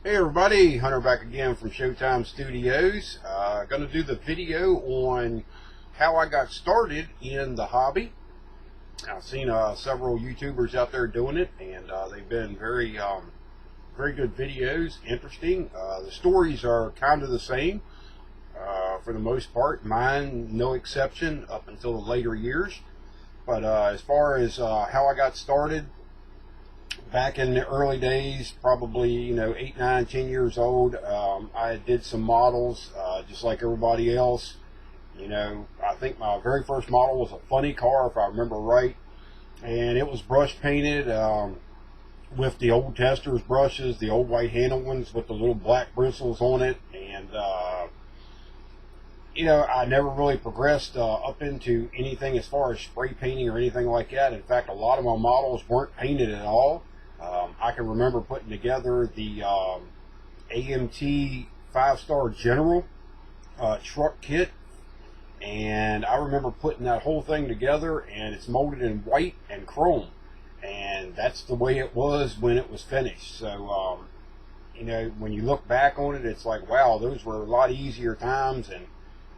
Hey everybody, Hunter back again from Showtime Studios. Going to do the video on how I got started in the hobby. I've seen several YouTubers out there doing it, and they've been very good videos, interesting. The stories are kind of the same for the most part, mine no exception up until the later years. But as far as how I got started, back in the early days, probably 8, 9, 10 years old, I did some models just like everybody else. I think my very first model was a funny car, if I remember right, and it was brush painted with the old Testors brushes, the old white handle ones with the little black bristles on it. And I never really progressed up into anything as far as spray painting or anything like that. In fact, a lot of my models weren't painted at all. I can remember putting together the AMT 5-star General truck kit, and I remember putting that whole thing together, and it's molded in white and chrome, and that's the way it was when it was finished. So when you look back on it, it's like, wow, those were a lot easier times.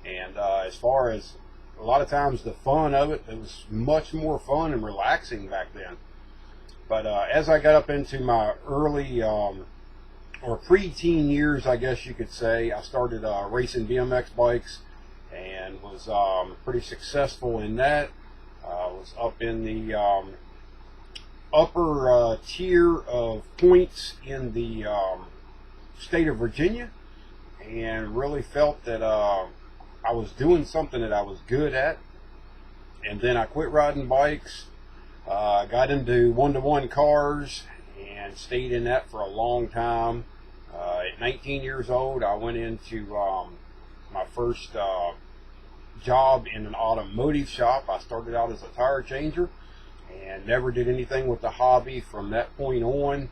And as far as a lot of times the fun of it, it was much more fun and relaxing back then. But as I got up into my early or pre-teen years, I guess you could say, I started racing BMX bikes and was pretty successful in that. I was up in the upper tier of points in the state of Virginia, and really felt that I was doing something that I was good at. And then I quit riding bikes, got into one-to-one cars, and stayed in that for a long time. At 19 years old, I went into my first job in an automotive shop. I started out as a tire changer and never did anything with the hobby from that point on.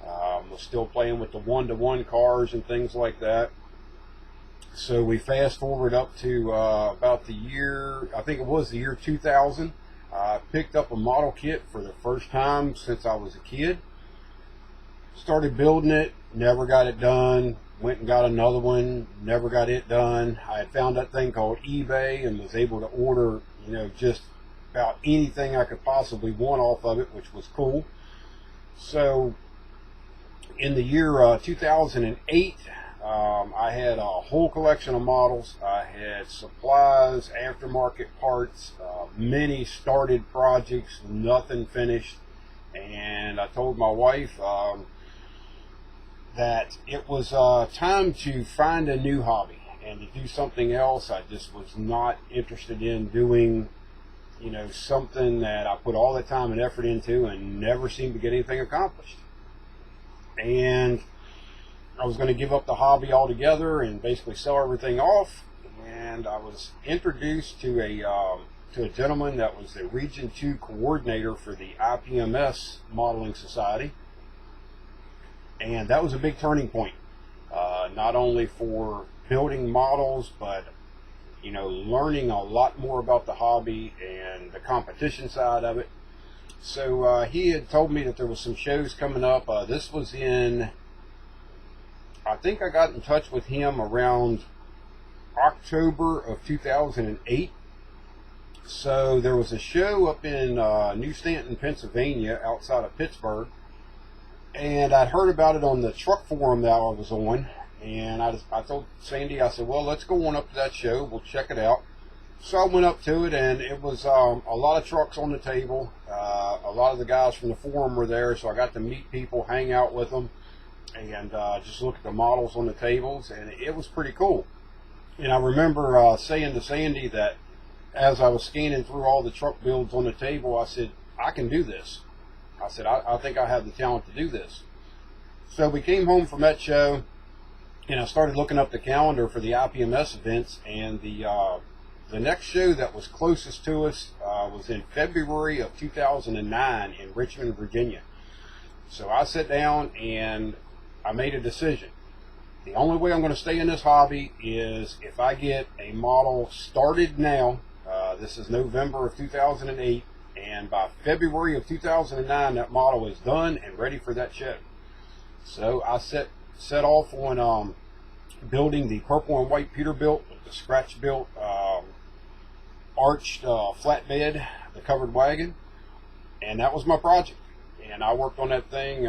Was still playing with the one-to-one cars and things like that. So we fast forward up to about the year, I think it was the year 2000. I picked up a model kit for the first time since I was a kid. Started building it, never got it done. Went and got another one, never got it done. I had found that thing called eBay and was able to order, just about anything I could possibly want off of it, which was cool. So in the year 2008, I had a whole collection of models. I had supplies, aftermarket parts, many started projects, nothing finished. And I told my wife that it was time to find a new hobby and to do something else. I just was not interested in doing, something that I put all the time and effort into and never seemed to get anything accomplished. And I was going to give up the hobby altogether and basically sell everything off. And I was introduced to a gentleman that was the Region 2 coordinator for the IPMS Modeling Society. And that was a big turning point, not only for building models, but learning a lot more about the hobby and the competition side of it. So he had told me that there was some shows coming up. This was in, I think I got in touch with him around October of 2008. So there was a show up in New Stanton, Pennsylvania, outside of Pittsburgh. And I'd heard about it on the truck forum that I was on. And I told Sandy, I said, well, let's go on up to that show. We'll check it out. So I went up to it, and it was a lot of trucks on the table. A lot of the guys from the forum were there, so I got to meet people, hang out with them, and just look at the models on the tables, and it was pretty cool. And I remember saying to Sandy that as I was scanning through all the truck builds on the table, I said, I can do this. I said, I think I have the talent to do this. So we came home from that show, and I started looking up the calendar for the IPMS events, and the next show that was closest to us was in February of 2009 in Richmond, Virginia. So I sat down and I made a decision. The only way I'm going to stay in this hobby is if I get a model started now. This is November of 2008, and by February of 2009 that model is done and ready for that show. So I set set off on building the purple and white Peterbilt with the scratch built arched flatbed, the covered wagon, and that was my project. And I worked on that thing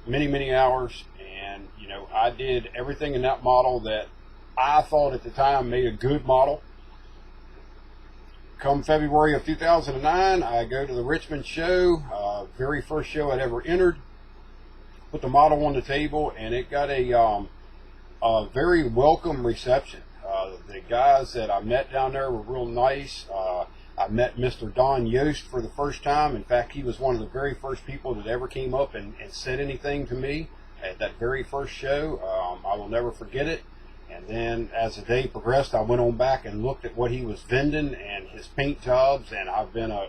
many hours, and you know, I did everything in that model that I thought at the time made a good model. Come February of 2009, I go to the Richmond show, very first show I'd ever entered, put the model on the table, and it got a very welcome reception. The guys that I met down there were real nice. I met Mr. Don Yost for the first time. In fact, he was one of the very first people that ever came up and said anything to me at that very first show. I will never forget it. And then as the day progressed, I went on back and looked at what he was vending and his paint jobs, and I've been a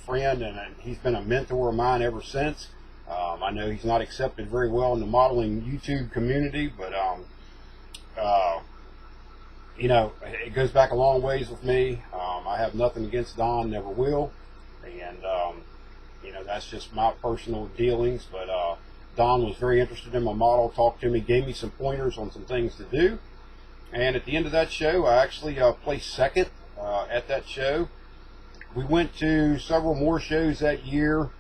friend, and he's been a mentor of mine ever since. I know he's not accepted very well in the modeling YouTube community, but you know, it goes back a long ways with me. I have nothing against Don, never will, and you know, that's just my personal dealings. But Don was very interested in my model, talked to me, gave me some pointers on some things to do. And at the end of that show, I actually placed second at that show. We went to several more shows that year,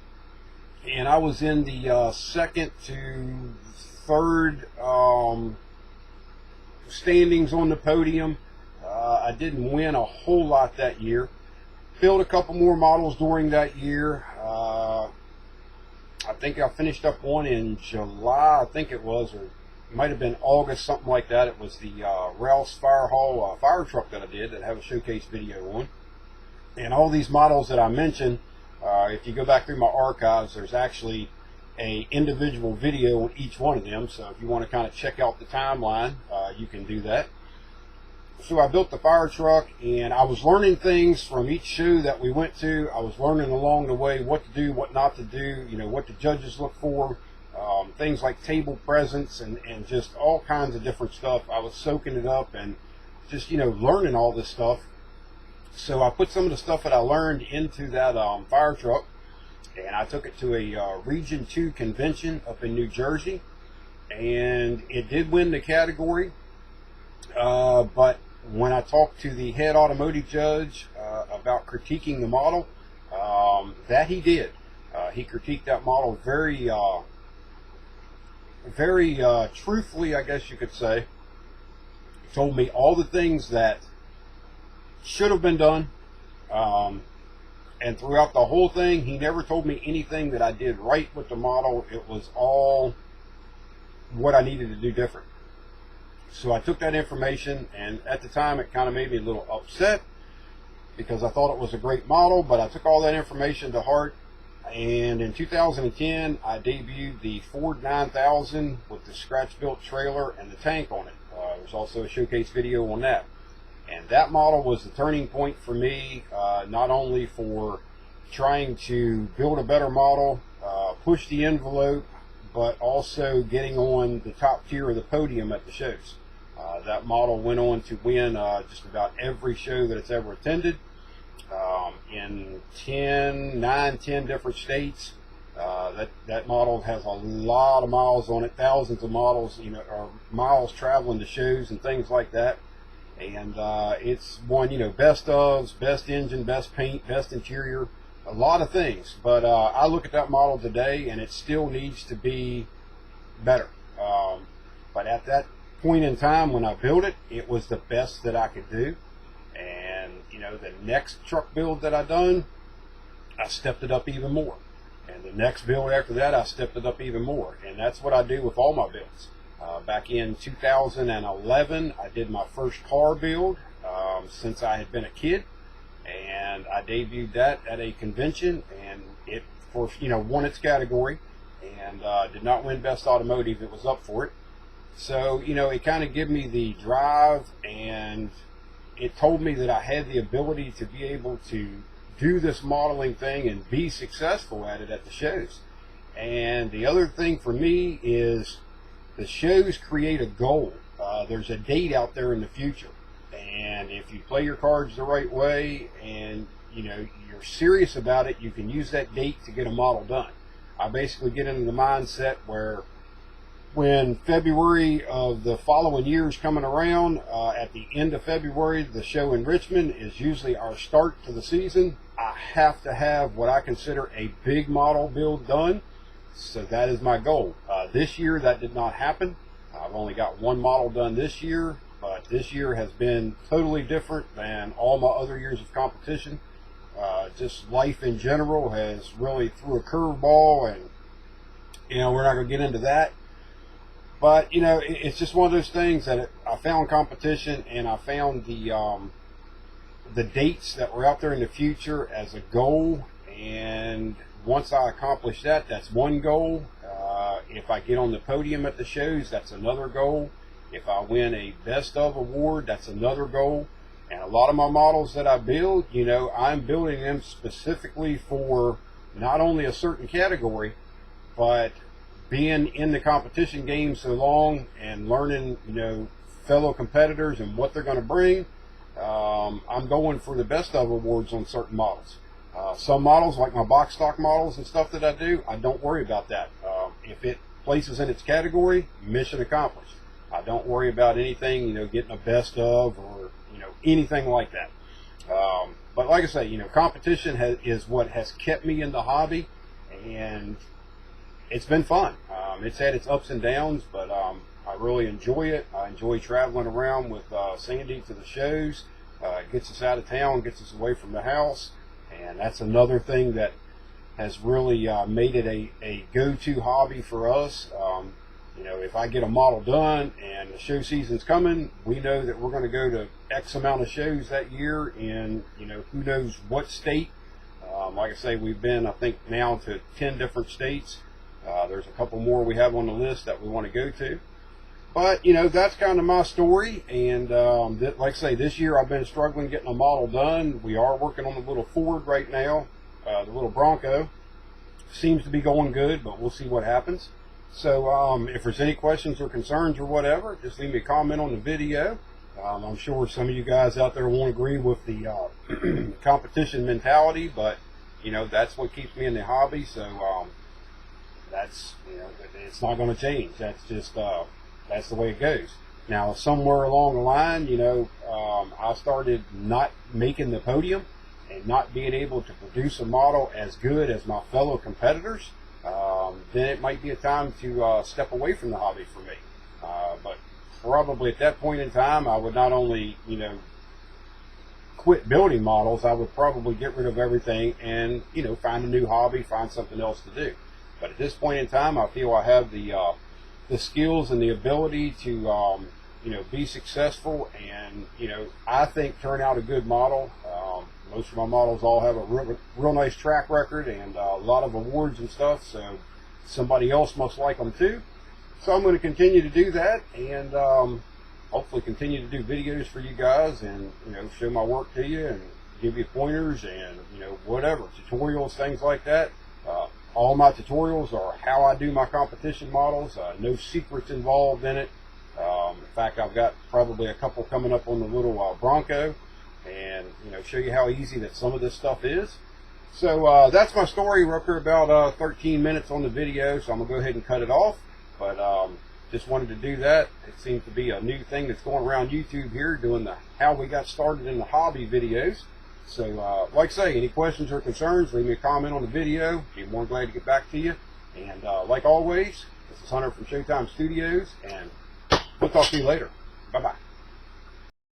and I was in the second to third standings on the podium. I didn't win a whole lot that year. Built a couple more models during that year. I think I finished up one in July, I think it was, or it might have been August, something like that. It was the Rouse Fire Hall fire truck that I did that I have a showcase video on. And all these models that I mentioned, if you go back through my archives, there's actually a individual video on each one of them. So if you want to kind of check out the timeline, you can do that. So I built the fire truck, and I was learning things from each show that we went to. I was learning along the way what to do, what not to do, you know, what the judges look for, things like table presence and just all kinds of different stuff. I was soaking it up and just, you know, learning all this stuff. So I put some of the stuff that I learned into that fire truck, and I took it to a Region 2 convention up in New Jersey, and it did win the category. But when I talked to the head automotive judge about critiquing the model, that he did. He critiqued that model very truthfully, I guess you could say. He told me all the things that should have been done, and throughout the whole thing, he never told me anything that I did right with the model. It was all what I needed to do different. So I took that information, and at the time it kind of made me a little upset because I thought it was a great model, but I took all that information to heart. And in 2010, I debuted the Ford 9000 with the scratch-built trailer and the tank on it. There's also a showcase video on that. And that model was the turning point for me, not only for trying to build a better model, push the envelope, but also getting on the top tier of the podium at the shows. That model went on to win just about every show that it's ever attended in 10 different states. That model has a lot of miles on it, thousands of models, you know, or miles traveling to shows and things like that. And it's won, you know, best ofs, best engine, best paint, best interior, a lot of things. But I look at that model today, and it still needs to be better. But at that point in time when I built it, it was the best that I could do. And you know, the next truck build that I done, I stepped it up even more. And the next build after that, I stepped it up even more. And that's what I do with all my builds. Back in 2011, I did my first car build since I had been a kid, and I debuted that at a convention, and it, of course, you know, won its category, and did not win Best Automotive. It was up for it. So, you know, it kind of gave me the drive, and it told me that I had the ability to be able to do this modeling thing and be successful at it at the shows. And the other thing for me is the shows create a goal. There's a date out there in the future, and if you play your cards the right way and you know you're serious about it, you can use that date to get a model done. I basically get into the mindset where when February of the following year is coming around, at the end of February, the show in Richmond is usually our start to the season. I have to have what I consider a big model build done, so that is my goal. This year that did not happen. I've only got one model done this year, but this year has been totally different than all my other years of competition. Just life in general has really threw a curveball, and we're not going to get into that. But it's just one of those things that I found competition, and I found the dates that were out there in the future as a goal. And once I accomplish that, that's one goal. If I get on the podium at the shows, that's another goal. If I win a best of award, that's another goal. And a lot of my models that I build, I'm building them specifically for not only a certain category, but being in the competition game so long and learning, fellow competitors and what they're going to bring. I'm going for the best of awards on certain models. Some models, like my box stock models and stuff that I do, I don't worry about that. If it places in its category, mission accomplished. I don't worry about anything, getting a best of or, anything like that. But like I say, competition is what has kept me in the hobby, and it's been fun. It's had its ups and downs, but I really enjoy it. I enjoy traveling around with Sandy to the shows. It gets us out of town, gets us away from the house, and that's another thing that has really made it a go-to hobby for us. If I get a model done and the show season's coming, we know that we're going to go to X amount of shows that year in, who knows what state. Like I say, we've been, I think, now to 10 different states. There's a couple more we have on the list that we want to go to. But, that's kind of my story. And like I say, this year I've been struggling getting a model done. We are working on the little Ford right now, the little Bronco. Seems to be going good, but we'll see what happens. So if there's any questions or concerns or whatever, just leave me a comment on the video. I'm sure some of you guys out there won't agree with the competition mentality, but that's what keeps me in the hobby. So that's it's not going to change. That's just that's the way it goes. Now somewhere along the line, I started not making the podium and not being able to produce a model as good as my fellow competitors. Then it might be a time to step away from the hobby for me. But probably at that point in time, I would not only, quit building models, I would probably get rid of everything and, find a new hobby, find something else to do. But at this point in time, I feel I have the skills and the ability to, be successful and, I think turn out a good model. Most of my models all have a real nice track record and a lot of awards and stuff, so somebody else must like them too. So I'm going to continue to do that and hopefully continue to do videos for you guys and show my work to you and give you pointers and whatever, tutorials, things like that. All my tutorials are how I do my competition models. No secrets involved in it. In fact, I've got probably a couple coming up on the little Bronco, and show you how easy that some of this stuff is. So that's my story. We're up here about 13 minutes on the video, so I'm gonna go ahead and cut it off. But just wanted to do that. It seems to be a new thing that's going around YouTube here, doing the how we got started in the hobby videos. So like I say, any questions or concerns, leave me a comment on the video. Be more glad to get back to you. And like always, this is Hunter from Showtime Studios, and we'll talk to you later. Bye bye.